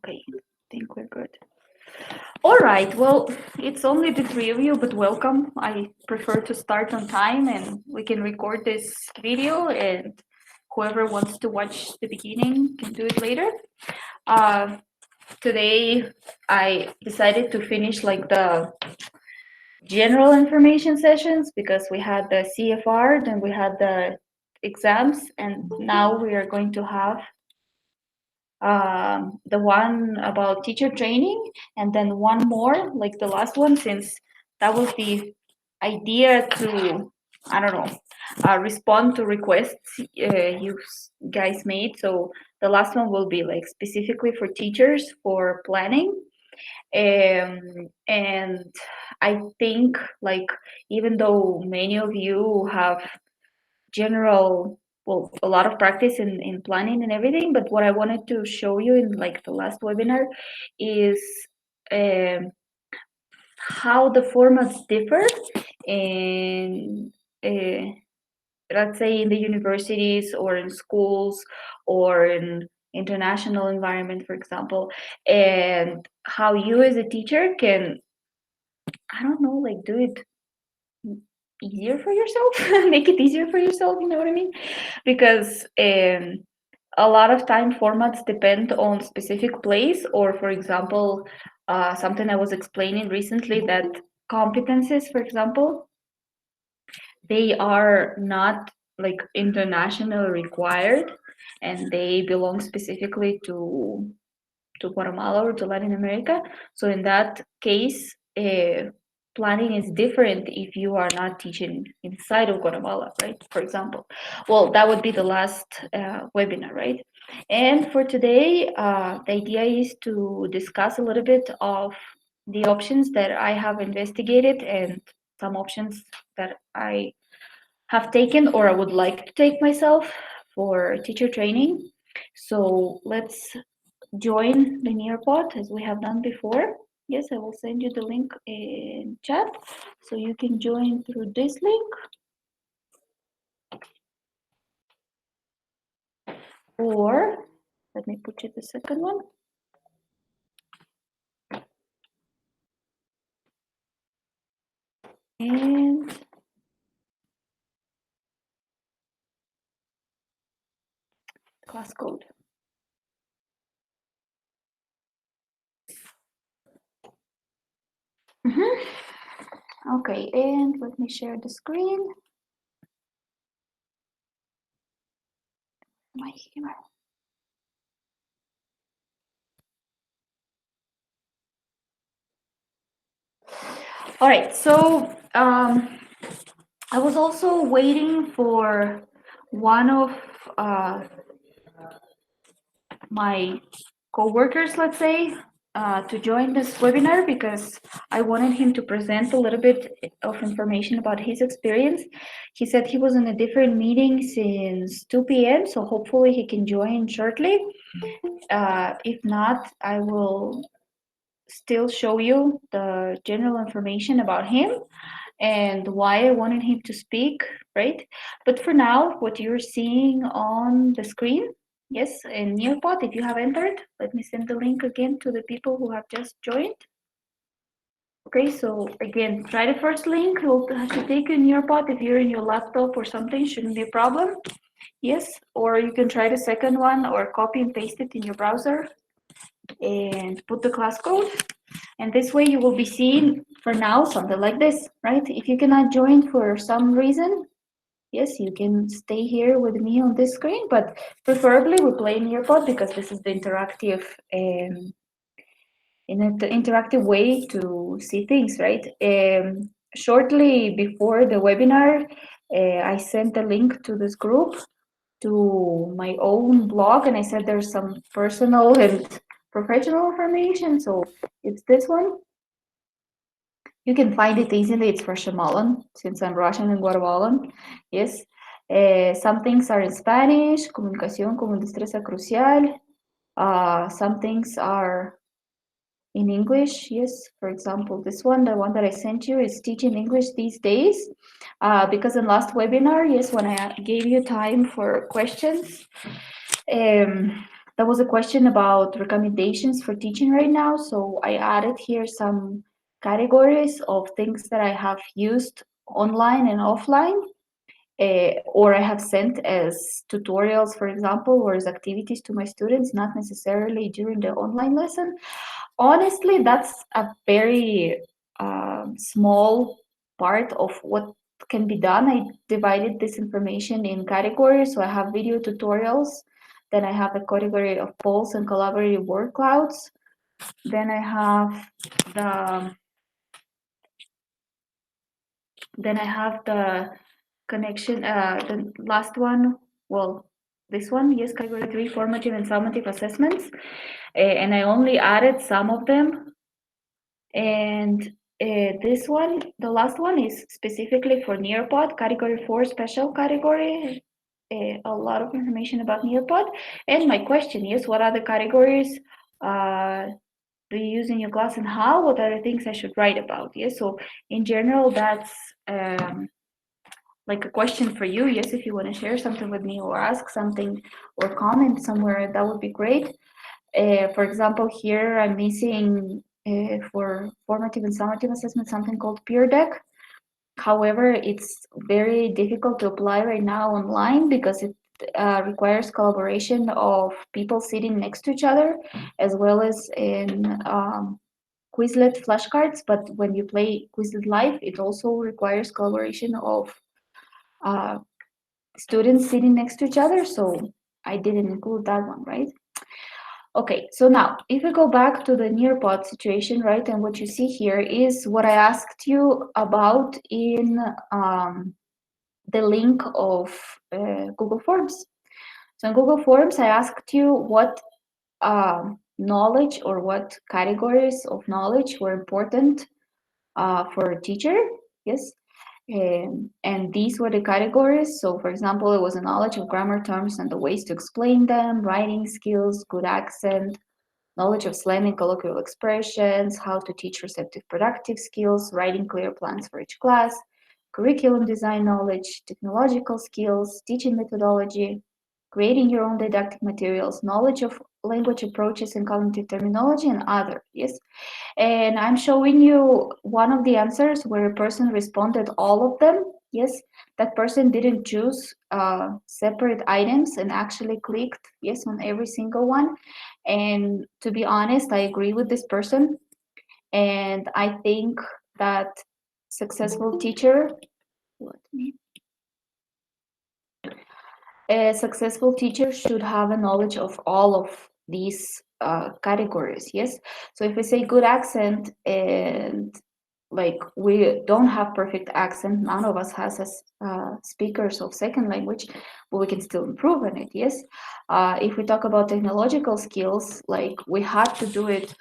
Okay, I think we're good. All right, well, it's only the three of you, but welcome. I prefer to start on time and we can record this video, and whoever wants to watch the beginning can do it later. Today, I decided to finish like the general information sessions because we had the CFR, then we had the exams, and now we are going to have the one about teacher training, and then one more, like the last one, since that was the idea to, I don't know, respond to requests you guys made. So the last one will be like specifically for teachers for planning. And I think like even though many of you have general, well, a lot of practice in planning and everything, but what I wanted to show you in like the last webinar is um, how the formats differ in let's say in the universities or in schools or in international environment, for example, and how you as a teacher can, I don't know, like do it easier for yourself, make it easier for yourself, you know what I mean? Because a lot of time formats depend on specific place, or for example, something I was explaining recently, that competencies, for example, they are not like international required, and they belong specifically to Guatemala or to Latin America. So in that case, planning is different if you are not teaching inside of Guatemala, right? For example, well, that would be the last webinar, right? And for today, the idea is to discuss a little bit of the options that I have investigated and some options that I have taken or I would like to take myself for teacher training. So let's join the Nearpod as we have done before. Yes, I will send you the link in chat so you can join through this link. Or let me put you the second one. And class code. Okay, and let me share the screen. My humor. All right, so I was also waiting for one of my co-workers, let's say, to join this webinar because I wanted him to present a little bit of information about his experience. He said he was in a different meeting since 2 p.m., so hopefully he can join shortly. If not, I will still show you the general information about him and why I wanted him to speak, right? But for now, what you're seeing on the screen, yes, in Nearpod, if you have entered, let me send the link again to the people who have just joined. Okay, so again, try the first link. It will have to take you in Nearpod. If you're in your laptop or something, shouldn't be a problem. Yes, or you can try the second one or copy and paste it in your browser and put the class code. And this way you will be seeing for now something like this, right? If you cannot join for some reason, yes, you can stay here with me on this screen, but preferably we play in Nearpod because this is the interactive in the interactive way to see things, right? Shortly before the webinar, I sent a link to this group to my own blog, and I said there's some personal and professional information. So it's this one. You can find it easily. It's Russian, since I'm Russian and Guatemalan. Yes. Some things are in Spanish, comunicación como destreza crucial. Some things are in English. Yes. For example, this one, the one that I sent you, is teaching English these days. Because in last webinar, yes, when I gave you time for questions, there was a question about recommendations for teaching right now. So I added here some categories of things that I have used online and offline, or I have sent as tutorials, for example, or as activities to my students, not necessarily during the online lesson. Honestly, that's a very small part of what can be done. I divided this information in categories. So I have video tutorials, then I have a category of polls and collaborative word clouds. Then I have the the connection, the last one, well, this one, yes, category 3, formative and summative assessments. And I only added some of them. And this one, the last one, is specifically for Nearpod, category 4, special category. A lot of information about Nearpod. And my question is, what other categories do you use in your class, and how? What are the things I should write about? Yes, so in general, that's like a question for you. Yes, if you want to share something with me or ask something or comment somewhere, that would be great. For example, here I'm missing for formative and summative assessment something called peer deck. However, it's very difficult to apply right now online because it requires collaboration of people sitting next to each other, as well as in Quizlet flashcards. But when you play Quizlet Live, it also requires collaboration of uh, students sitting next to each other. So I didn't include that one, right? Okay, so now if we go back to the Nearpod situation, right, and what you see here is what I asked you about in the link of Google Forms. So in Google Forms, I asked you what knowledge or what categories of knowledge were important for a teacher. Yes. And these were the categories. So, for example, it was a knowledge of grammar terms and the ways to explain them, writing skills, good accent, knowledge of slang and colloquial expressions, how to teach receptive productive skills, writing clear plans for each class, curriculum design knowledge, technological skills, teaching methodology, creating your own didactic materials, knowledge of language approaches and cognitive terminology, and other. Yes. And I'm showing you one of the answers where a person responded all of them. Yes, that person didn't choose separate items and actually clicked yes on every single one. And to be honest, I agree with this person. And I think that successful teacher, let me a successful teacher should have a knowledge of all of these categories. Yes. So if we say good accent, and like we don't have perfect accent, none of us has as speakers of second language, but we can still improve on it. Yes. If we talk about technological skills, like we have to do it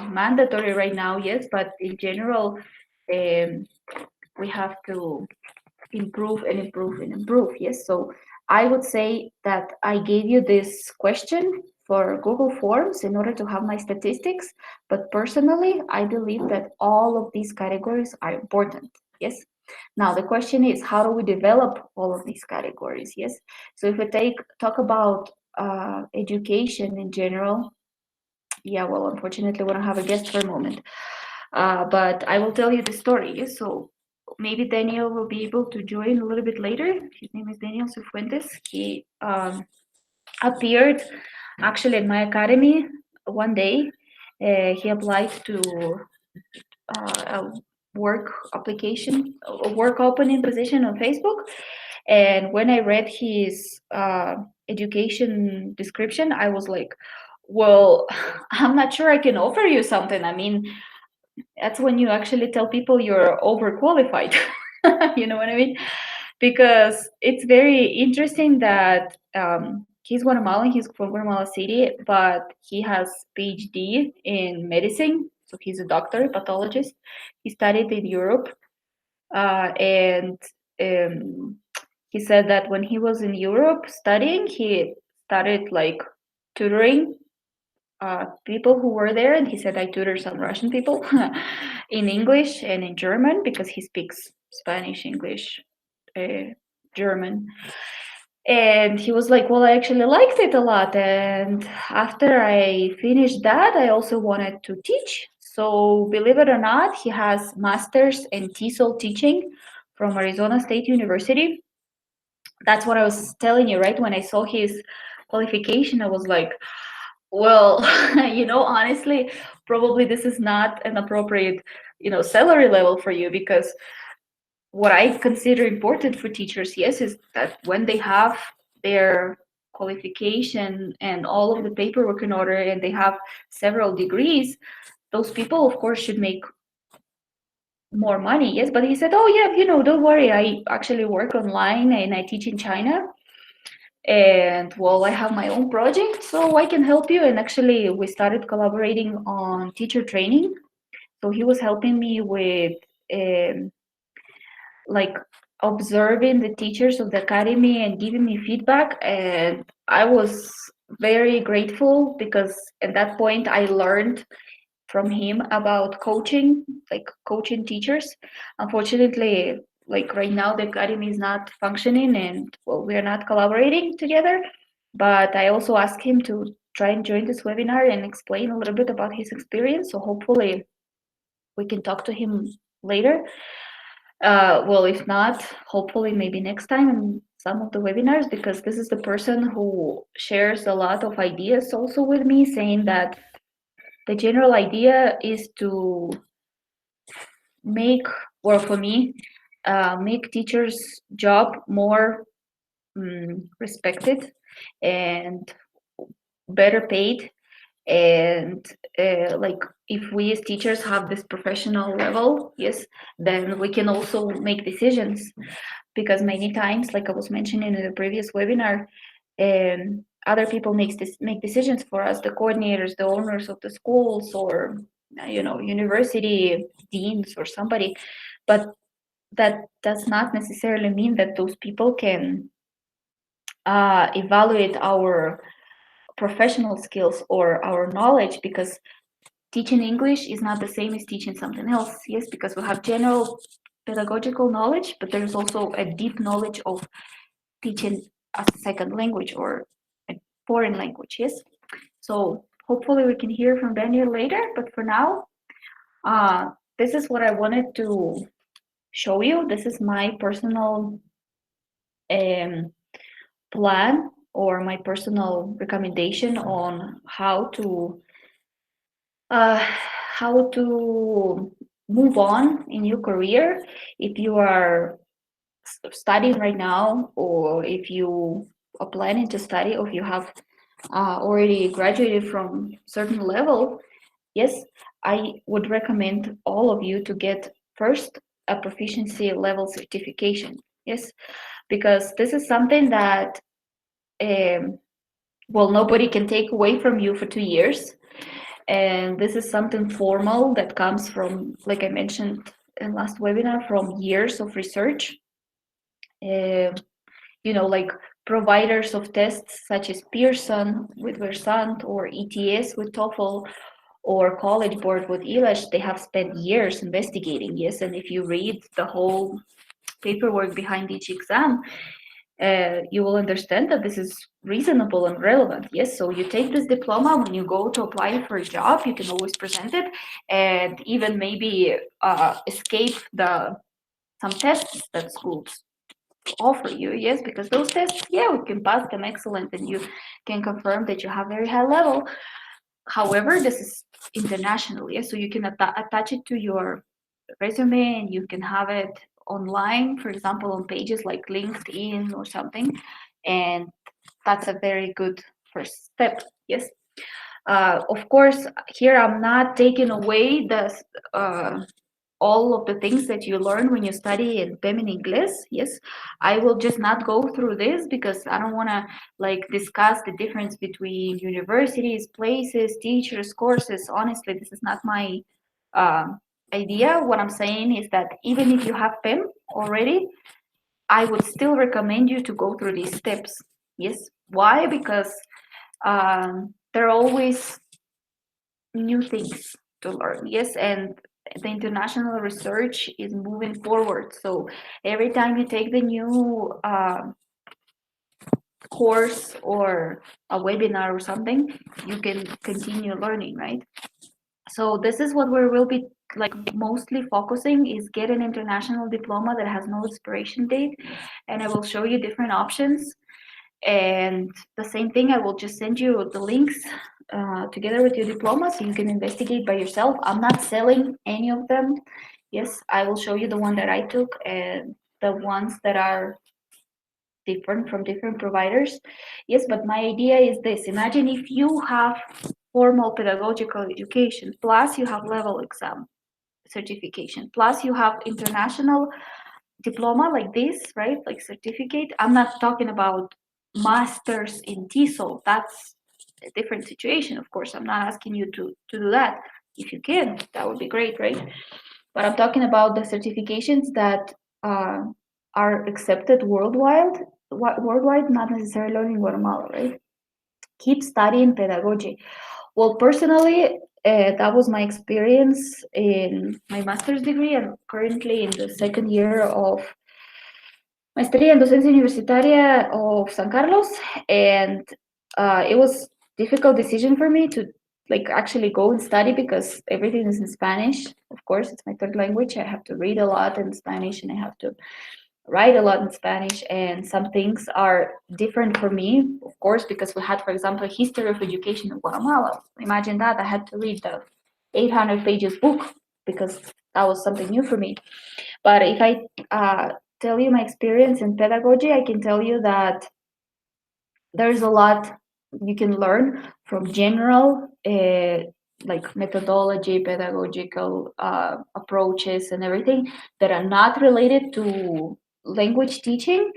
mandatory right now. Yes, but in general, we have to improve and improve and improve. Yes. So I would say that I gave you this question for Google Forms in order to have my statistics. But personally, I believe that all of these categories are important. Yes. Now the question is, how do we develop all of these categories? Yes. So if we talk about education in general, yeah, well, unfortunately, we don't have a guest for a moment. But I will tell you the story. So maybe Daniel will be able to join a little bit later. His name is Daniel Cifuentes. He appeared actually in my academy one day. He applied to a work application, a work opening position on Facebook. And when I read his education description, I was like, well, I'm not sure I can offer you something. I mean, that's when you actually tell people you're overqualified. You know what I mean? Because it's very interesting that he's Guatemalan, he's from Guatemala City, but he has PhD in medicine. So he's a doctor, pathologist. He studied in Europe, and um, he said that when he was in Europe studying, he started like tutoring people who were there, and he said I tutor some Russian people in English and in German because he speaks Spanish, English, German, And he was like, well, I actually liked it a lot. And after I finished that, I also wanted to teach. So believe it or not, he has master's in TESOL teaching from Arizona State University. That's what I was telling you, right? When I saw his qualification, I was like, well, honestly, probably this is not an appropriate, salary level for you, because what I consider important for teachers, yes, is that when they have their qualification and all of the paperwork in order and they have several degrees, those people, of course, should make more money. Yes, but he said, oh, yeah, don't worry. I actually work online and I teach in China. And well, I have my own project, so I can help you. And actually, we started collaborating on teacher training. So he was helping me with um, like observing the teachers of the academy and giving me feedback. And I was very grateful because at that point I learned from him about coaching, like coaching teachers. Unfortunately, like right now, the academy is not functioning and well, we are not collaborating together. But I also asked him to try and join this webinar and explain a little bit about his experience. So hopefully we can talk to him later. Well, if not, hopefully maybe next time in some of the webinars, because this is the person who shares a lot of ideas also with me, saying that the general idea is to make, or for me, make teachers' job more respected and better paid. And like if we as teachers have this professional level, yes, then we can also make decisions, because many times, like I was mentioning in the previous webinar, other people make decisions for us, the coordinators, the owners of the schools, or university deans or somebody. But that does not necessarily mean that those people can evaluate our professional skills or our knowledge, because teaching English is not the same as teaching something else. Yes, because we have general pedagogical knowledge, but there's also a deep knowledge of teaching a second language or a foreign language. Yes. So hopefully we can hear from Daniel later. But for now, this is what I wanted to show you. This is my personal um, plan or my personal recommendation on how to move on in your career if you are studying right now, or if you are planning to study, or if you have already graduated from certain level. Yes, I would recommend all of you to get first a proficiency level certification. Yes, because this is something that well, nobody can take away from you for 2 years. And this is something formal that comes from, like I mentioned in last webinar, from years of research. Uh, like providers of tests such as Pearson with Versant, or ETS with TOEFL, or College Board with ELASH, they have spent years investigating. Yes, and if you read the whole paperwork behind each exam, you will understand that this is reasonable and relevant. Yes, so you take this diploma when you go to apply for a job, you can always present it, and even maybe escape some tests that schools offer you. Yes, because those tests, yeah, we can pass them excellent, and you can confirm that you have very high level. However, this is international. Yes, so you can attach it to your resume, and you can have it online, for example, on pages like LinkedIn or something. And that's a very good first step. Yes. Of course, here I'm not taking away all of the things that you learn when you study in PEM in English. Yes, I will just not go through this because I don't want to like discuss the difference between universities, places, teachers, courses. Honestly, this is not my idea. What I'm saying is that even if you have PEM already, I would still recommend you to go through these steps. Yes. Why? Because there are always new things to learn. Yes, and the international research is moving forward. So every time you take the new course or a webinar or something, you can continue learning, right? So this is what we will be like mostly focusing, is get an international diploma that has no expiration date, and I will show you different options. And the same thing, I will just send you the links together with your diploma so you can investigate by yourself. I'm not selling any of them. Yes, I will show you the one that I took and the ones that are different from different providers. Yes, but my idea is this. Imagine if you have formal pedagogical education, plus you have level exam certification, plus you have international diploma like this, right? Like certificate. I'm not talking about masters in TESOL. That's a different situation, of course. I'm not asking you to do that. If you can, that would be great, right? But I'm talking about the certifications that uh, are accepted worldwide, not necessarily in Guatemala, right? Keep studying pedagogy. Well, personally, that was my experience in my master's degree. I'm currently in the second year of Maestría en Docencia Universitaria of San Carlos, and it was difficult decision for me to like actually go and study because everything is in Spanish. Of course, it's my third language. I have to read a lot in Spanish and I have to write a lot in Spanish, and some things are different for me, of course, because we had, for example, a history of education in Guatemala. Imagine that I had to read the 800 pages book because that was something new for me. But if I tell you my experience in pedagogy, I can tell you that there's a lot you can learn from general like methodology, pedagogical approaches and everything that are not related to language teaching,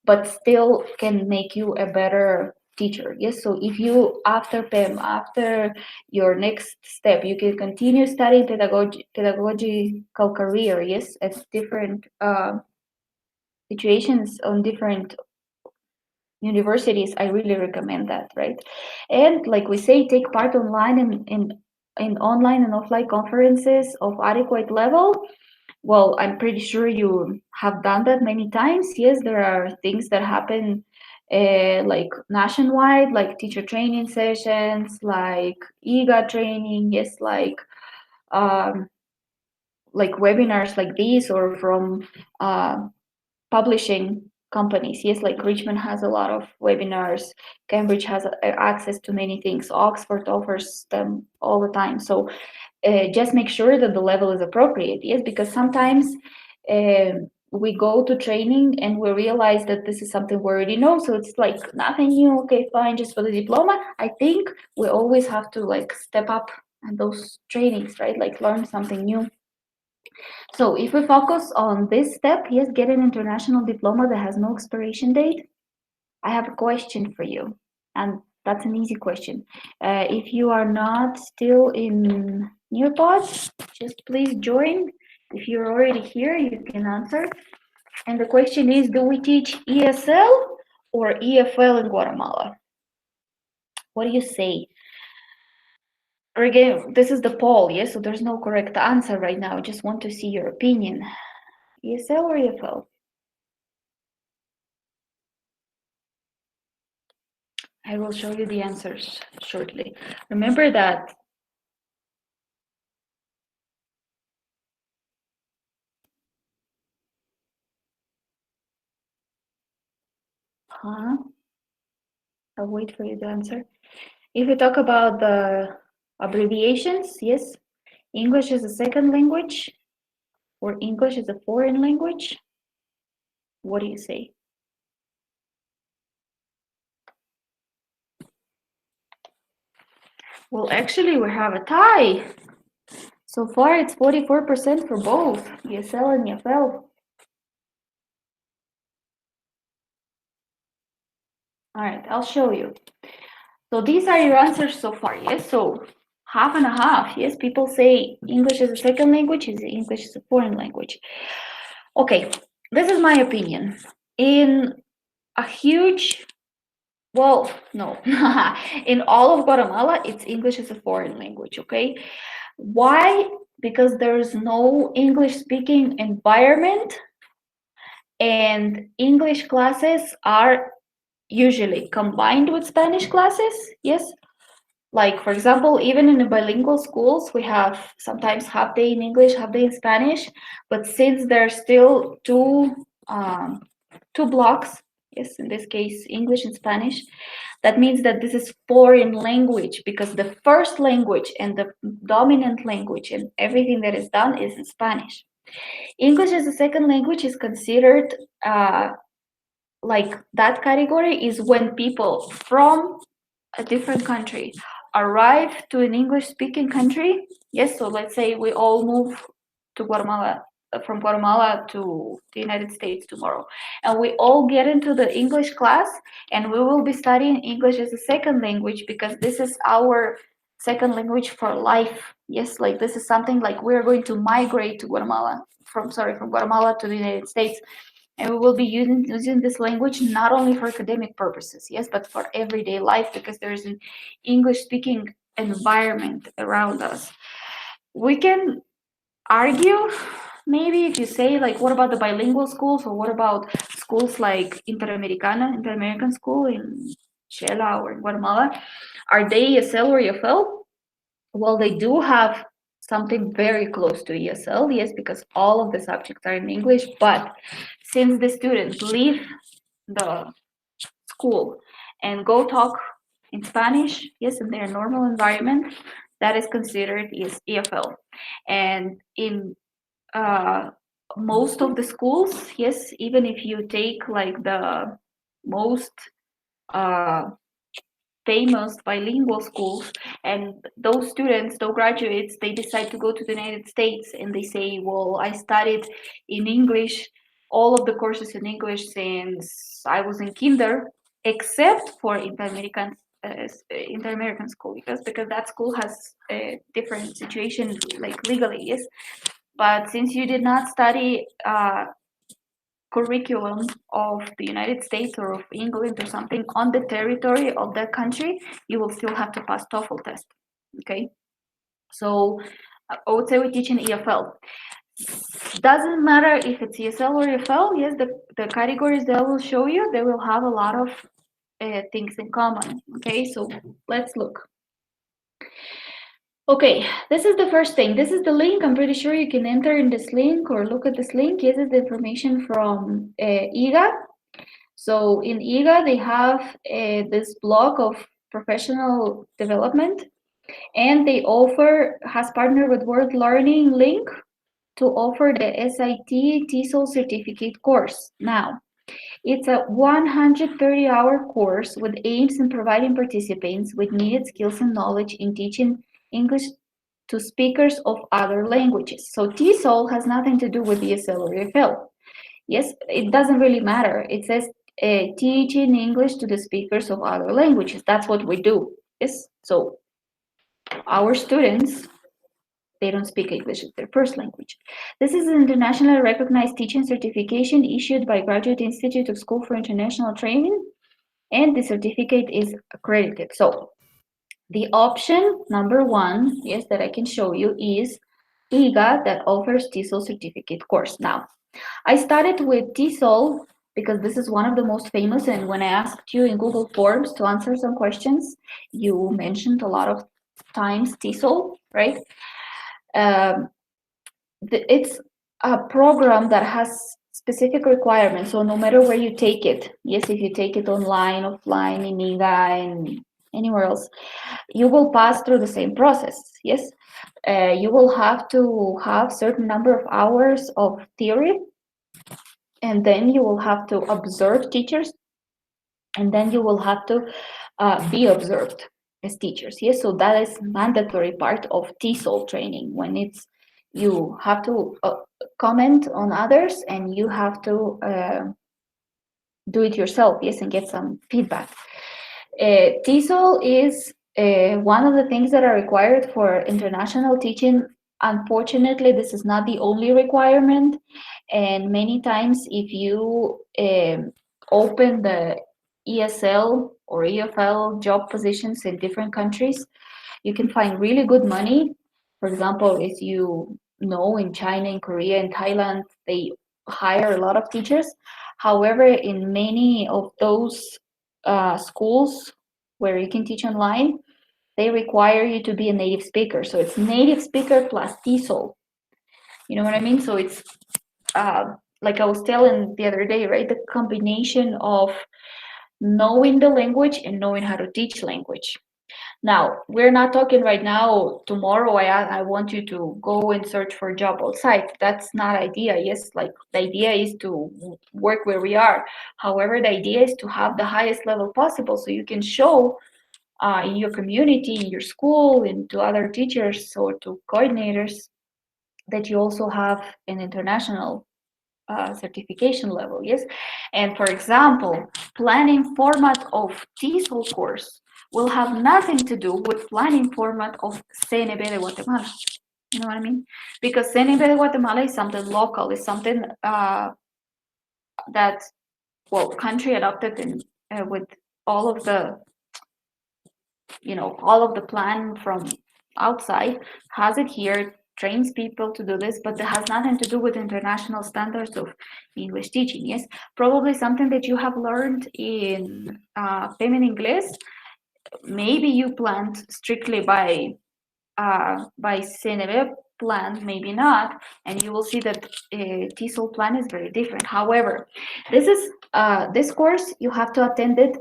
but still can make you a better teacher. Yes, so if you after PEM, after your next step, you can continue studying pedagogical career. Yes, at different situations on different universities, I really recommend that, right? And like we say, take part online in online and offline conferences of adequate level. Well, I'm pretty sure you have done that many times. Yes, there are things that happen like nationwide, like teacher training sessions, like EGA training, yes, um, like webinars like this, or from uh, publishing companies. Yes, like Richmond has a lot of webinars, Cambridge has access to many things, Oxford offers them all the time. So just make sure that the level is appropriate. Yes, because sometimes we go to training and we realize that this is something we already know, so it's like nothing new. Okay, fine, just for the diploma. I think we always have to like step up and those trainings, right? Like learn something new. So if we focus on this step, yes, get an international diploma that has no expiration date. I have a question for you, and that's an easy question. If you are not still in Nearpod, just please join. If you're already here, you can answer. And the question is, do we teach ESL or EFL in Guatemala? What do you say? Or again, this is the poll, yes? So there's no correct answer right now. I just want to see your opinion. ESL or EFL? I will show you the answers shortly. Remember that. Huh? I'll wait for you to answer. If we talk about the abbreviations, yes, English is a second language or English is a foreign language. What do you say? Well, actually, we have a tie. So far, it's 44% for both ESL and EFL. All right, I'll show you. So these are your answers so far, yes? So half and a half, yes? People say English is a second language, English is a foreign language. Okay, this is my opinion. In a huge, well, no, in all of Guatemala, it's English is a foreign language, okay? Why? Because there's no English speaking environment, and English classes are usually combined with Spanish classes. Yes, like for example, even in the bilingual schools, we have sometimes half day in English, half day in Spanish. But since there's still two blocks, yes, in this case English and Spanish, that means that this is foreign language, because the first language and the dominant language and everything that is done is in Spanish. English as a second language is considered like that category is when people from a different country arrive to an English speaking country. Yes, so let's say we all move to Guatemala, from Guatemala to the United States tomorrow, and we all get into the English class, and we will be studying English as a second language because this is our second language for life. Yes, like this is something like we're going to migrate to Guatemala from Guatemala to the United States, and we will be using this language not only for academic purposes, yes, but for everyday life, because there's an English speaking environment around us. We can argue, maybe, if you say like, what about the bilingual schools, or what about schools like Inter-American School in Shela or in Guatemala? Are they ESL or EFL? Well, they do have something very close to ESL, yes, because all of the subjects are in English. But since the students leave the school and go talk in Spanish, yes, in their normal environment, that is considered is EFL. And in uh, most of the schools, yes, even if you take like the most uh, famous bilingual schools, and those students, those graduates, they decide to go to the United States, and they say, well, I studied in English, all of the courses in English since I was in kinder, except for Inter-American School, because that school has a different situation, like legally, yes. But since you did not study curriculum of the United States or of England or something on the territory of that country, you will still have to pass TOEFL test. Okay, so I would say we teach in EFL. Doesn't matter if it's ESL or EFL. Yes, the categories that I will show you, they will have a lot of things in common. Okay, so let's look. Okay, this is the first thing. This is the link. I'm pretty sure you can enter in this link or look at this link. This is the information from IGA. So in IGA, they have this blog of professional development, and they has partnered with World Learning Link to offer the SIT TESOL certificate course. Now, it's a 130-hour course with aims in providing participants with needed skills and knowledge in teaching English to speakers of other languages. So TESOL has nothing to do with ESL or EFL. Yes, it doesn't really matter. It says teaching English to the speakers of other languages. That's what we do. Yes, so our students, they don't speak English as their first language. This is an internationally recognized teaching certification issued by Graduate Institute of School for International Training, and the certificate is accredited. So the option number one, yes, that I can show you is IGA, that offers TESOL certificate course. Now, I started with TESOL because this is one of the most famous, and when I asked you in Google Forms to answer some questions, you mentioned a lot of times TESOL, right? It's a program that has specific requirements, so no matter where you take it, yes, if you take it online, offline, in IGA, and anywhere else, you will pass through the same process, yes. You will have to have certain number of hours of theory, and then you will have to observe teachers, and then you will have to be observed as teachers. Yes, so that is mandatory part of TESOL training, when it's you have to comment on others, and you have to do it yourself, yes, and get some feedback. TESOL is one of the things that are required for international teaching. Unfortunately, this is not the only requirement, and many times if you open the ESL or EFL job positions in different countries, you can find really good money. For example, as you know, in China, in Korea, in Thailand, they hire a lot of teachers. However, in many of those schools where you can teach online, they require you to be a native speaker. So it's native speaker plus TESOL. You know what I mean? So it's like I was telling the other day, right? The combination of knowing the language and knowing how to teach language. Now, we're not talking right now, tomorrow I want you to go and search for a job outside. That's not idea. Yes, like the idea is to work where we are. However, the idea is to have the highest level possible so you can show in your community, in your school, and to other teachers or to coordinators that you also have an international certification level, yes? And for example, planning format of TESOL course will have nothing to do with planning format of CNB de Guatemala. You know what I mean? Because CNB de Guatemala is something local, is something that, well, country adopted in, with all of the, all of the plan from outside, has it here, trains people to do this, but it has nothing to do with international standards of English teaching. Yes, probably something that you have learned in Femin English. Maybe you planned strictly by CNB plan, maybe not, and you will see that TESOL plan is very different. However, this course you have to attend it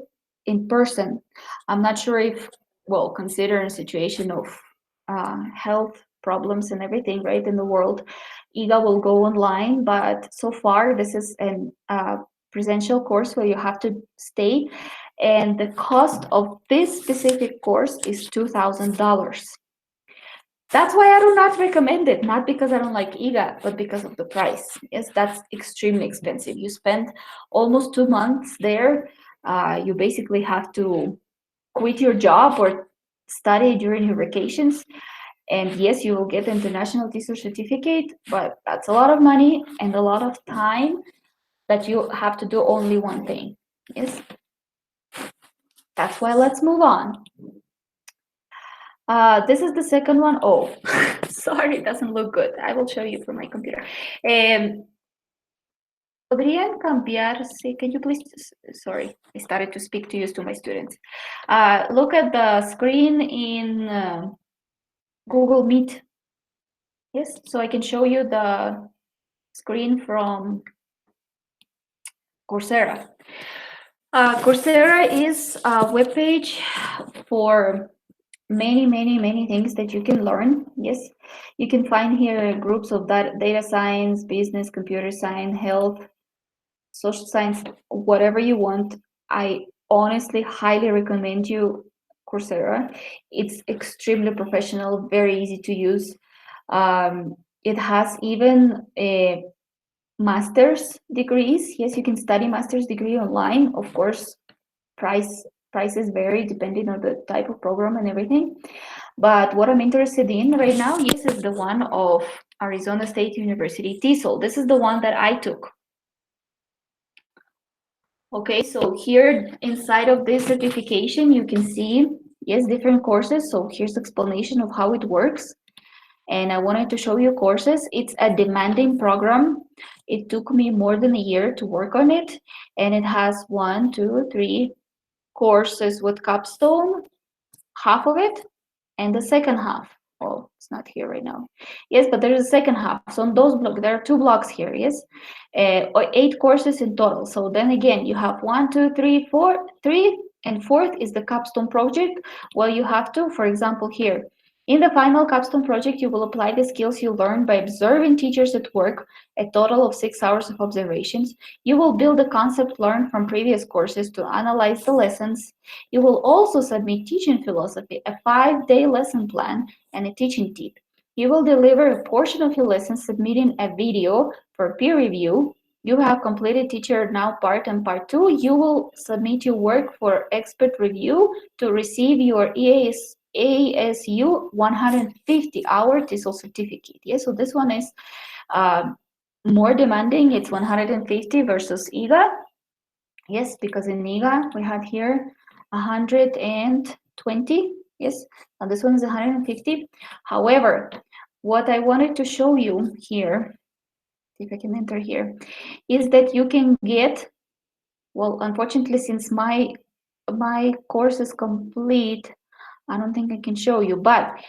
in person. I'm not sure if, well, considering situation of health problems and everything, right, in the world, IGA will go online, but so far this is an presential course where you have to stay, and the cost of this specific course is $2,000. That's why I do not recommend it, not because I don't like IGA, but because of the price. Yes, that's extremely expensive. You spend almost 2 months there. You basically have to quit your job or study during your vacations. And yes, you will get the international teacher certificate, but that's a lot of money and a lot of time that you have to do only one thing. Yes, that's why let's move on. This is the second one. Oh, sorry, it doesn't look good. I will show you from my computer. ¿Podrían cambiarse? Can you please? Sorry, I started to speak to you to my students. Look at the screen in Google Meet. Yes, so I can show you the screen from Coursera. Coursera is a webpage for many things that you can learn. Yes, you can find here groups of data science, business, computer science, health, social science, whatever you want. I honestly highly recommend you Coursera. It's extremely professional, very easy to use. It has even a master's degrees. Yes, you can study master's degree online. Of course, prices vary depending on the type of program and everything. But what I'm interested in right now, yes, is the one of Arizona State University TESOL. This is the one that I took. Okay, so here inside of this certification, you can see, yes, different courses. So here's the explanation of how it works. And I wanted to show you courses. It's a demanding program. It took me more than a year to work on it. And it has 1, 2, 3 courses with capstone, half of it, and the second half. Oh, it's not here right now. Yes, but there's a second half. So on those blocks, there are 2 blocks here, yes? 8 courses in total. So then again, you have 1, 2, 3, 4, 3, and fourth is the capstone project. Well, you have to, for example, here, in the final capstone project, you will apply the skills you learned by observing teachers at work, a total of 6 hours of observations. You will build the concept learned from previous courses to analyze the lessons. You will also submit teaching philosophy, a 5-day lesson plan, and a teaching tip. You will deliver a portion of your lesson submitting a video for peer review. You have completed teacher now part and part 2. You will submit your work for expert review to receive your ASU 150-hour TESOL certificate. Yeah, so this one is more demanding. It's 150 versus IGA. Yes, because in IGA we have here 120. Yes, and this one is 150. However, what I wanted to show you here, if I can enter here, is that you can get, well, unfortunately, since my my course is complete, I don't think I can show you, but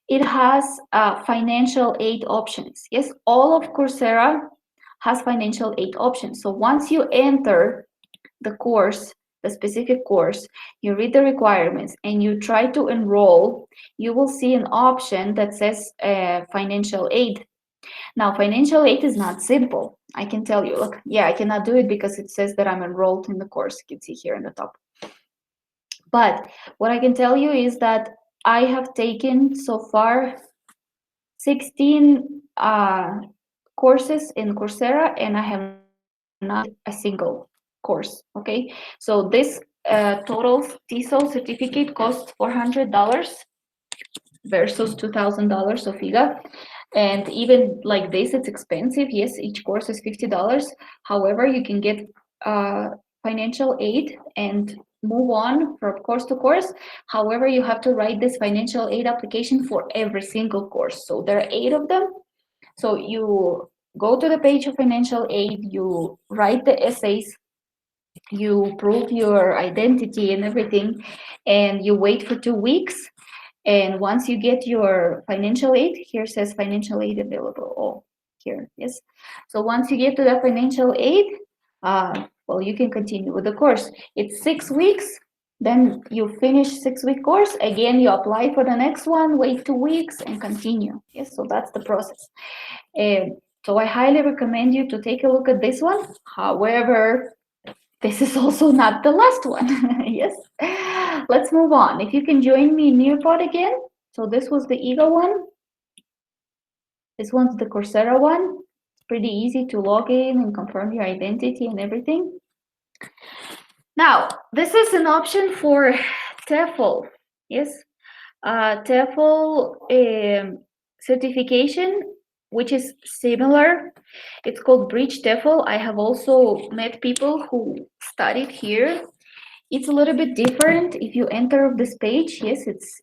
it has financial aid options. Yes, all of Coursera has financial aid options. So once you enter the course, the specific course, you read the requirements and you try to enroll, you will see an option that says financial aid. Now, financial aid is not simple. I can tell you, look, yeah, I cannot do it because it says that I'm enrolled in the course. You can see here in the top. But what I can tell you is that I have taken so far 16 courses in Coursera, and I have not a single course. Okay, so this total TESOL certificate costs $400 versus $2,000 of IGA. And even like this, it's expensive. Yes, each course is $50. However, you can get financial aid and move on from course to course. However, you have to write this financial aid application for every single course. So there are 8 of them. So you go to the page of financial aid, you write the essays, you prove your identity and everything, and you wait for 2 weeks. And once you get your financial aid, here says financial aid available. Oh, here, yes. So once you get to that financial aid, well, you can continue with the course. It's 6 weeks. Then you finish 6-week course. Again, you apply for the next one, wait 2 weeks, and continue. Yes, so that's the process. So I highly recommend you to take a look at this one. However, this is also not the last one. Yes. Let's move on. If you can join me in Nearpod again. So this was the Eagle one. This one's the Coursera one. It's pretty easy to log in and confirm your identity and everything. Now, this is an option for TEFL. Yes. TEFL certification, which is similar. It's called Bridge TEFL. I have also met people who studied here. It's a little bit different if you enter this page. Yes, it's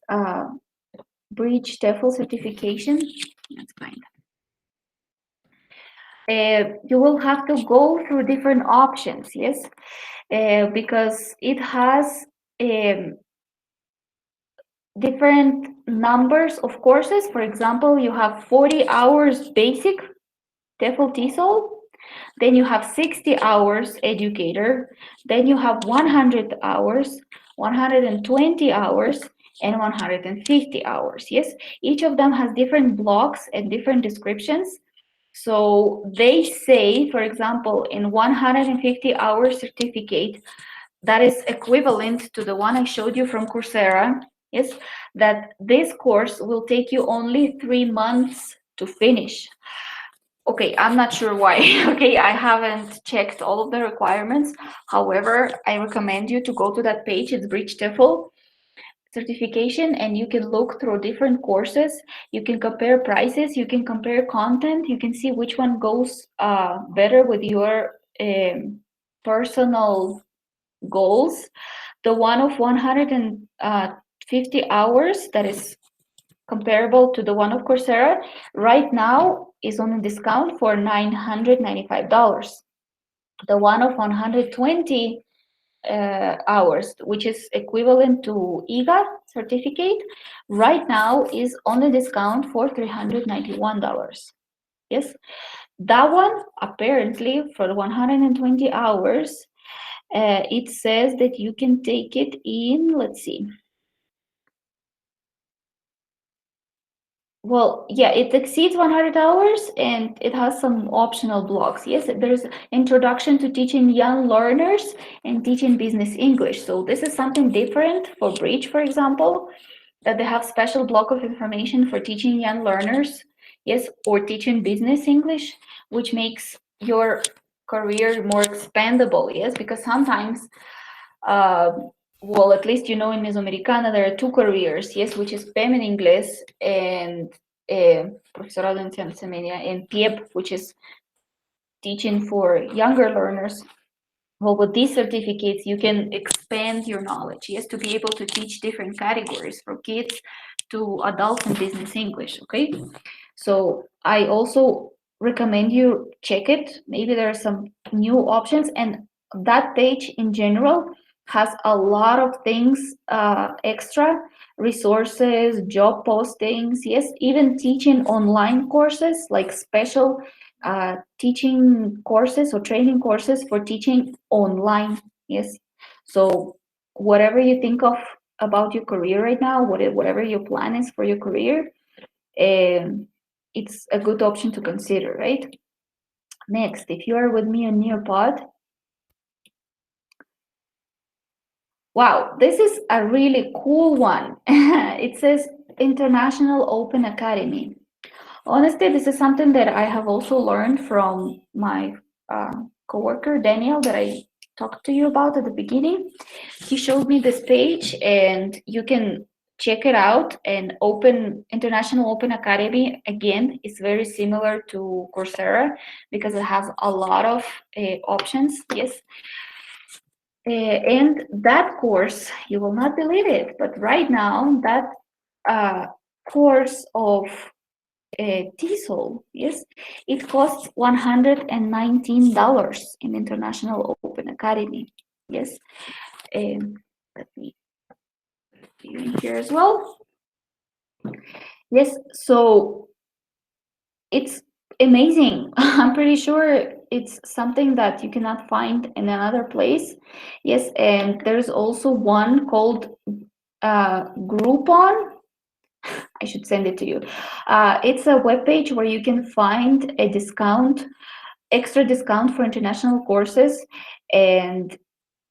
Bridge TEFL certification. That's fine. You will have to go through different options, yes, because it has different numbers of courses. For example, you have 40 hours basic TEFL TESOL, then you have 60 hours educator, then you have 100 hours, 120 hours, and 150 hours. Yes, each of them has different blocks and different descriptions. So they say, for example, in 150-hour certificate, that is equivalent to the one I showed you from Coursera, yes, that this course will take you only 3 months to finish. Okay, I'm not sure why. Okay, I haven't checked all of the requirements. However, I recommend you to go to that page. It's Bridge TEFL certification, and you can look through different courses. You can compare prices. You can compare content. You can see which one goes better with your personal goals. The one of 150 hours that is comparable to the one of Coursera right now is on a discount for $995. The one of 120 hours, which is equivalent to EGA certificate, right now is on a discount for $391. Yes, that one apparently for 120 hours, it says that you can take it in, let's see. Well, yeah, it exceeds 100 hours and it has some optional blocks. Yes, there's introduction to teaching young learners and teaching business English. So this is something different for Bridge, for example, that they have special block of information for teaching young learners, yes, or teaching business English, which makes your career more expandable, yes, because sometimes well, at least you know in Mesoamericana there are 2 careers, yes, which is PEM in English and Profesorado en Ciencia Media, and PIEP, which is teaching for younger learners. Well, with these certificates, you can expand your knowledge, yes, to be able to teach different categories from kids to adults in business English, okay? So I also recommend you check it. Maybe there are some new options, and that page in general has a lot of things, extra resources, job postings, yes, even teaching online courses, like special teaching courses or training courses for teaching online, yes. So whatever you think of about your career right now, whatever your plan is for your career, it's a good option to consider, right? Next, if you are with me on Nearpod, wow, this is a really cool one. It says International Open Academy. Honestly, this is something that I have also learned from my coworker Daniel that I talked to you about at the beginning. He showed me this page, and you can check it out. And Open International Open Academy again is very similar to Coursera because it has a lot of options. Yes, and that course, you will not believe it, but right now that uh, course of TESOL, yes, it costs $119 in International Open Academy. Yes, let me do you in here as well. Yes, so it's amazing. I'm pretty sure it's something that you cannot find in another place. Yes, and there's also one called Groupon. I should send it to you. It's a webpage where you can find a discount, extra discount for international courses. And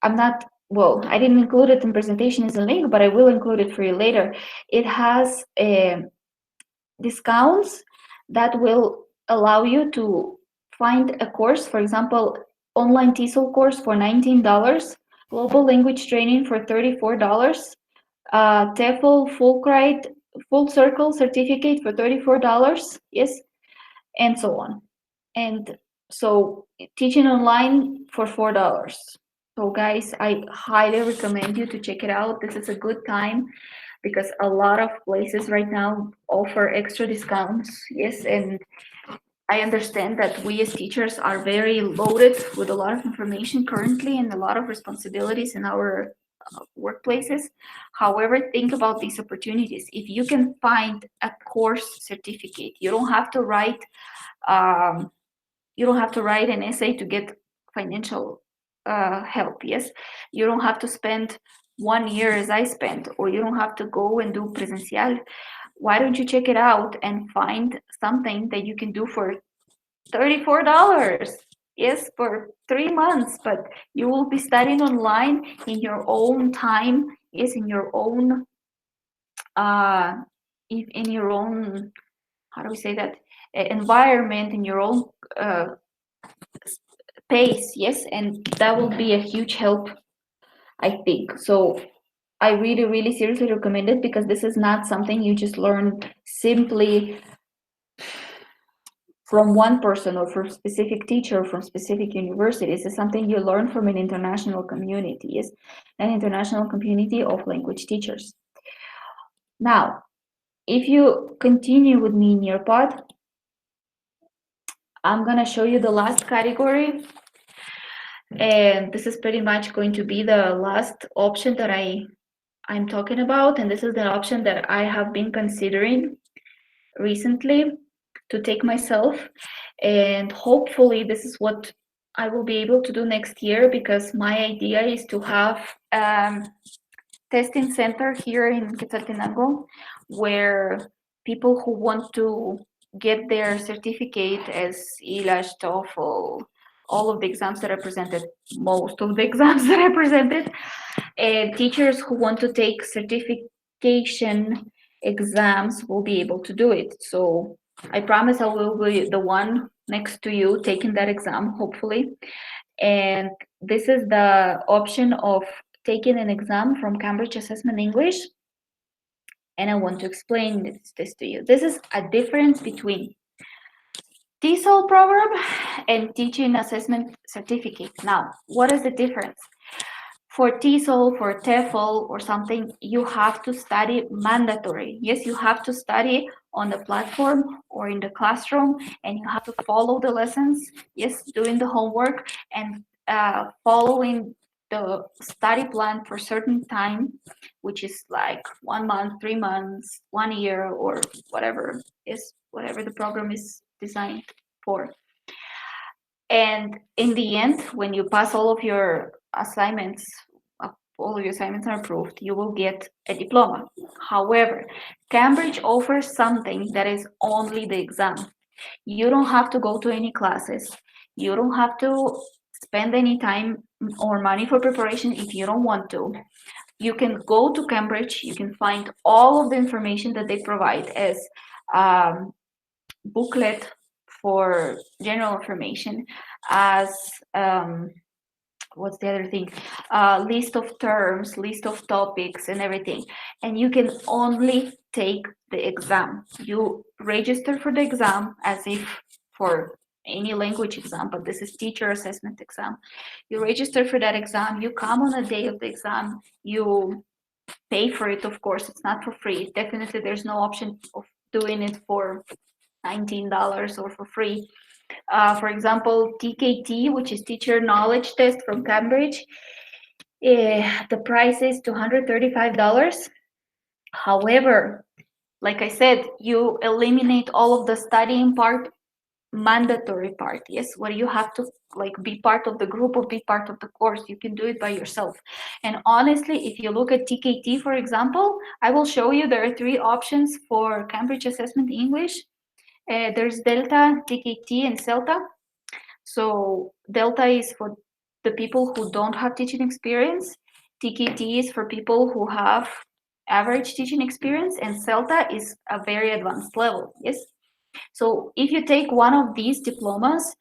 I'm not, well, I didn't include it in presentation as a link, but I will include it for you later. It has discounts that will allow you to find a course, for example, online TESOL course for $19, global language training for $34, TEFL Fulbright Full Circle certificate for $34, yes, and so on. And so teaching online for $4. So guys, I highly recommend you to check it out. This is a good time because a lot of places right now offer extra discounts. Yes, and I understand that we as teachers are very loaded with a lot of information currently and a lot of responsibilities in our workplaces. However, think about these opportunities. If you can find a course certificate, um, you don't have to write an essay to get financial help. Yes, you don't have to spend 1 year as I spent, or you don't have to go and do presencial. Why don't you check it out and find something that you can do for $34? Yes, for 3 months, but you will be studying online in your own time. Yes, in your own uh, in your own, how do we say that, environment, in your own uh, pace. Yes, and that will be a huge help, I think. So I really, really seriously recommend it because this is not something you just learn simply from one person or from specific teacher or from specific universities. It's something you learn from an international community, yes, an international community of language teachers. Now, if you continue with me in your pod, I'm gonna show you the last category, and this is pretty much going to be the last option that I'm talking about, and this is the option that I have been considering recently to take myself, and hopefully this is what I will be able to do next year because my idea is to have testing center here in Quetzaltenango where people who want to get their certificate as ELAS, TOEFL, all of the exams that I presented, most of the exams that I presented, and teachers who want to take certification exams will be able to do it. So I promise I will be the one next to you taking that exam, hopefully. And this is the option of taking an exam from Cambridge Assessment English. And I want to explain this to you. This is a difference between TESOL program and teaching assessment certificate. Now, what is the difference? For TESOL, for TEFL, or something, you have to study mandatory. Yes, you have to study on the platform or in the classroom, and you have to follow the lessons. Yes, doing the homework and following the study plan for certain time, which is like 1 month, 3 months, 1 year, or whatever the program is designed for. And in the end, when you pass all of your assignments, all of your assignments are approved, you will get a diploma. However, Cambridge offers something that is only the exam. You don't have to go to any classes. You don't have to spend any time or money for preparation if you don't want to. You can go to Cambridge, you can find all of the information that they provide as booklet for general information, as what's the other thing, list of terms, list of topics and everything, and you can only take the exam. You register for the exam as if for any language exam, but this is teacher assessment exam. You register for that exam, you come on the day of the exam, you pay for it. Of course, it's not for free. Definitely there's no option of doing it for $19 or for free. For example, TKT, which is Teacher Knowledge Test from Cambridge, the price is $235. However, like I said, you eliminate all of the studying part, mandatory part. Yes, where you have to like be part of the group or be part of the course. You can do it by yourself. And honestly, if you look at TKT, for example, I will show you there are 3 options for Cambridge Assessment English. There's Delta, TKT, and CELTA. So Delta is for the people who don't have teaching experience. TKT is for people who have average teaching experience, and CELTA is a very advanced level. Yes. So if you take one of these diplomas,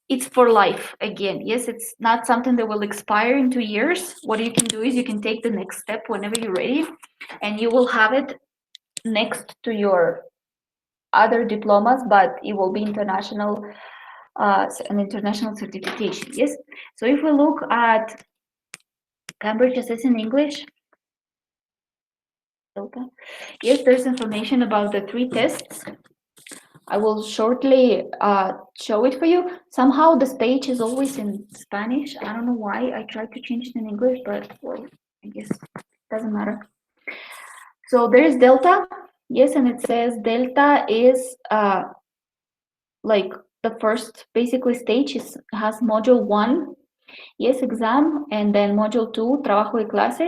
it's for life again. Yes, it's not something that will expire in 2 years. What you can do is you can take the next step whenever you're ready, and you will have it next to your other diplomas, but it will be international, an international certification. Yes. So if we look at Cambridge Assessment English, yes, there's information about the 3 tests. I will shortly show it for you. Somehow this page is always in Spanish. I don't know why. I tried to change it in English, but well, I guess it doesn't matter. So there's Delta. Yes, and it says Delta is like the first basically stage has module 1, yes, exam, and then module 2, trabajo de clase,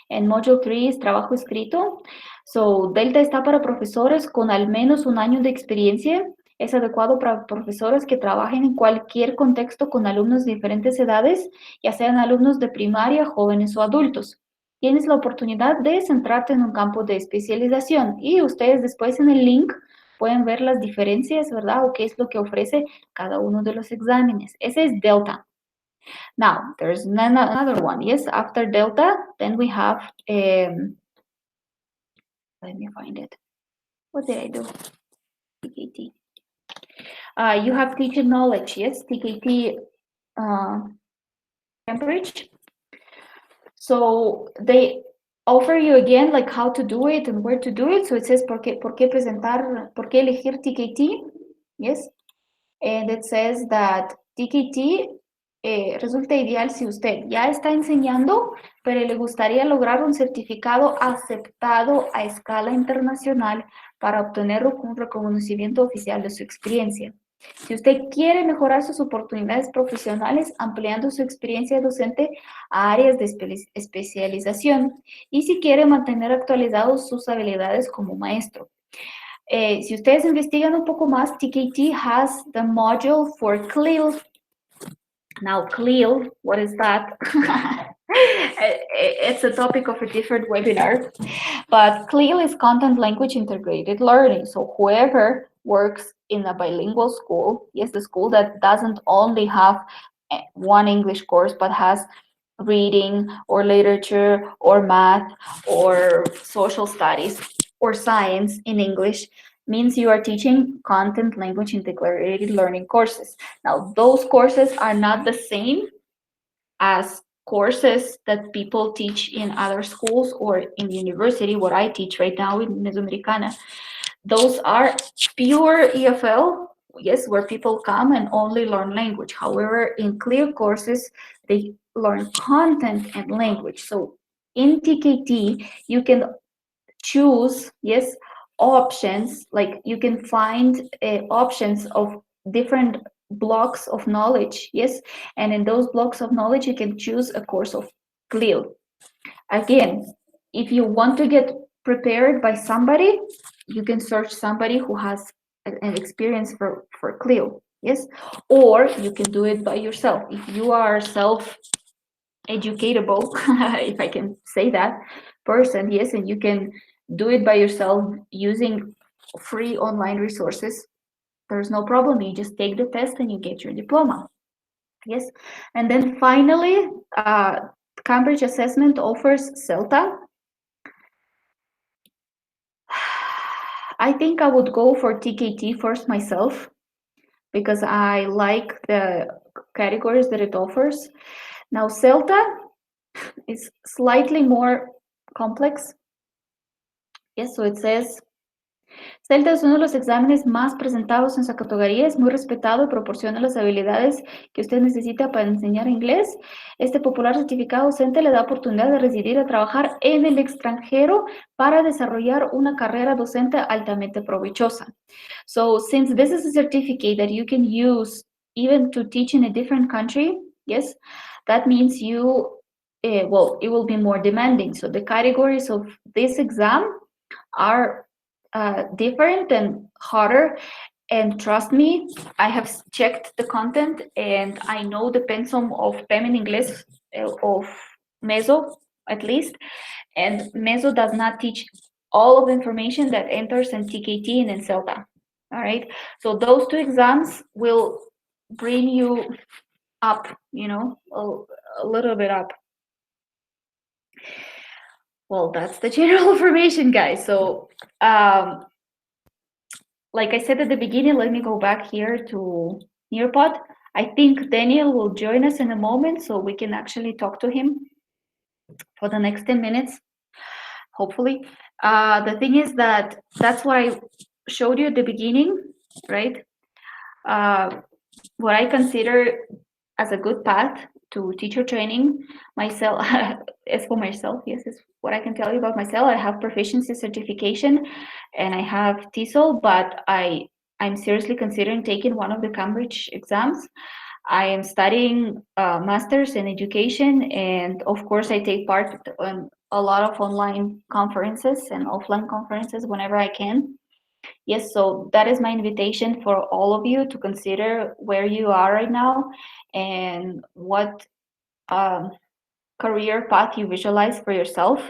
and module 3 is trabajo escrito. So Delta está para profesores con al menos 1 año de experiencia. Es adecuado para profesores que trabajen en cualquier contexto con alumnos de diferentes edades, ya sean alumnos de primaria, jóvenes o adultos. Tienes la oportunidad de centrarte en un campo de especialización, y ustedes después en el link pueden ver las diferencias, ¿verdad? O qué es lo que ofrece cada uno de los exámenes. Ese es Delta. Now, there's another one. Yes, after Delta, then we have, let me find it. What did I do? TKT. You have teacher knowledge. Yes, TKT Cambridge. So they offer you again like how to do it and where to do it. So it says por qué elegir TKT. Yes, and it says that TKT resulta ideal si usted ya está enseñando, pero le gustaría lograr un certificado aceptado a escala internacional para obtener un reconocimiento oficial de su experiencia. Si usted quiere mejorar sus oportunidades profesionales ampliando su experiencia docente a áreas de especialización, y si quiere mantener actualizados sus habilidades como maestro. Si ustedes investigan un poco más, TKT has the module for CLIL. Now, CLIL, what is that? It's a topic of a different webinar, but CLIL is Content Language Integrated Learning. So whoever works in a bilingual school, yes, the school that doesn't only have 1 English course, but has reading or literature or math or social studies or science in English, means you are teaching content language integrated learning courses. Now, those courses are not the same as courses that people teach in other schools or in university, what I teach right now in Mesoamericana. Those are pure EFL, yes, where people come and only learn language. However, in clear courses, they learn content and language. So in TKT, you can choose, yes, options, like you can find options of different blocks of knowledge, yes, and in those blocks of knowledge, you can choose a course of CLIL. Again, if you want to get prepared by somebody, you can search somebody who has an experience for CLIL, yes, or you can do it by yourself. If you are self educatable, if I can say that, person, yes, and you can do it by yourself using free online resources, there's no problem. You just take the test and you get your diploma. Yes, and then finally, Cambridge Assessment offers CELTA. I think I would go for TKT first myself because I like the categories that it offers. Now, CELTA is slightly more complex. Yes, so it says CELTA es uno de los exámenes más presentados en su categoría, es muy respetado y proporciona las habilidades que usted necesita para enseñar inglés. Este popular certificado docente le da oportunidad de residir y trabajar en el extranjero para desarrollar una carrera docente altamente provechosa. So, since this is a certificate that you can use even to teach in a different country, yes, that means you, well, it will be more demanding. So, the categories of this exam are different and harder. And trust me, I have checked the content and I know the pensum of PEM in English of Meso, at least. And Meso does not teach all of the information that enters in TKT and in CELTA. All right. So those two exams will bring you up, a little bit up. Well, that's the general information, guys. So, like I said at the beginning, let me go back here to Nearpod. I think Daniel will join us in a moment so we can actually talk to him for the next 10 minutes, hopefully. The thing is that that's what I showed you at the beginning, right? What I consider as a good path to teacher training myself as for myself, yes, is what I can tell you about myself. I have proficiency certification and I have TESOL, but I'm seriously considering taking one of the Cambridge exams. I am studying master's in education, and of course I take part in a lot of online conferences and offline conferences whenever I can. Yes, so that is my invitation for all of you to consider where you are right now and what career path you visualize for yourself.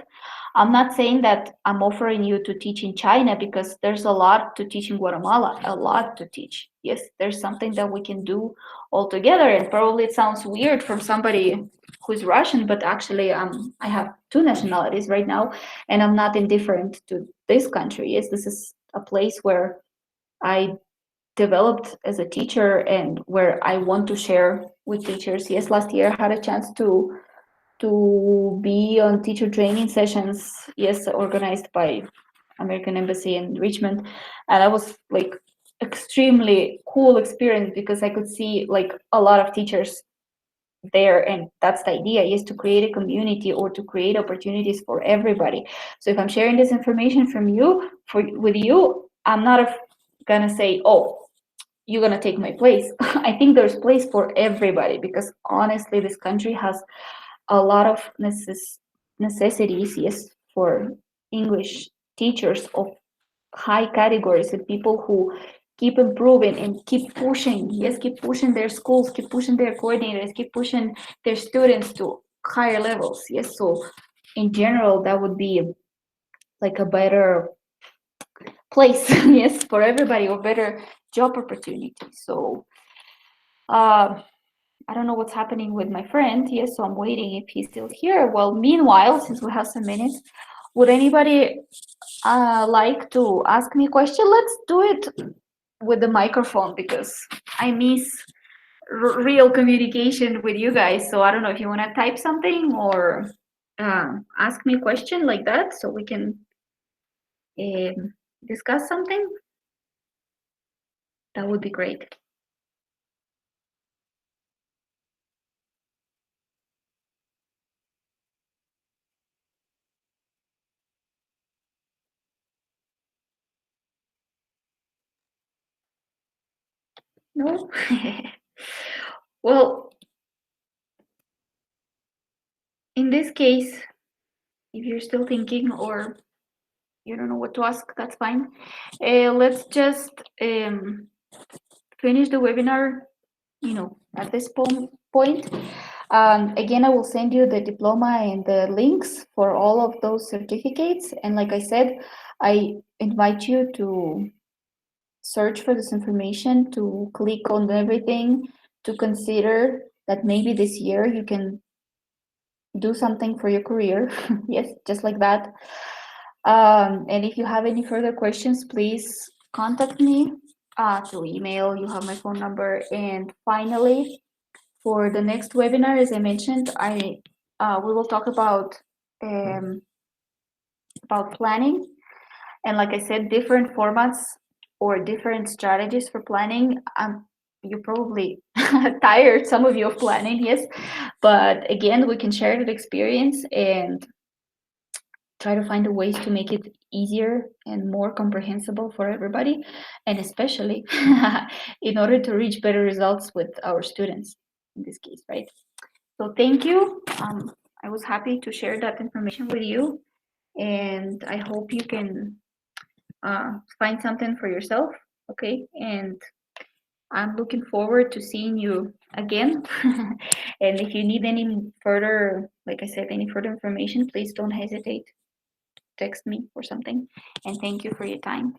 I'm not saying that I'm offering you to teach in China because there's a lot to teach in Guatemala, a lot to teach. Yes, there's something that we can do all together, and probably it sounds weird from somebody who's Russian, but actually I have two nationalities right now, and I'm not indifferent to this country. Yes, this is a place where I developed as a teacher and where I want to share with teachers. Yes, last year I had a chance to be on teacher training sessions, yes, organized by American Embassy in Richmond, and that was like extremely cool experience because I could see like a lot of teachers there, and that's the idea, is to create a community or to create opportunities for everybody. So if I'm sharing this information from you with you, I'm not gonna say, oh, you're gonna take my place. I think there's place for everybody because honestly this country has a lot of necessities, yes, for English teachers of high categories and people who keep improving and keep pushing, yes, keep pushing their schools, keep pushing their coordinators, keep pushing their students to higher levels. Yes, so in general, that would be like a better place, yes, for everybody, or better job opportunity. So I don't know what's happening with my friend. Yes, so I'm waiting if he's still here. Well, meanwhile, since we have some minutes, would anybody like to ask me a question? Let's do it with the microphone because I miss real communication with you guys. So I don't know if you want to type something or ask me a question like that so we can discuss something. That would be great. No? Well, in this case, if you're still thinking or you don't know what to ask, that's fine. Let's just finish the webinar, at this point. Again, I will send you the diploma and the links for all of those certificates. And like I said, I invite you to search for this information, to click on everything, to consider that maybe this year you can do something for your career. Yes, just like that. And if you have any further questions, please contact me through email. You have my phone number. And finally, for the next webinar, as I mentioned, we will talk about planning, and like I said, different formats or different strategies for planning. You're probably tired, some of you, of planning, yes, but again, we can share that experience and try to find the ways to make it easier and more comprehensible for everybody, and especially in order to reach better results with our students in this case, right? So thank you. I was happy to share that information with you, and I hope you can find something for yourself. Okay, and I'm looking forward to seeing you again. And if you need any further, like I said, any further information, please don't hesitate. Text me or something. And thank you for your time.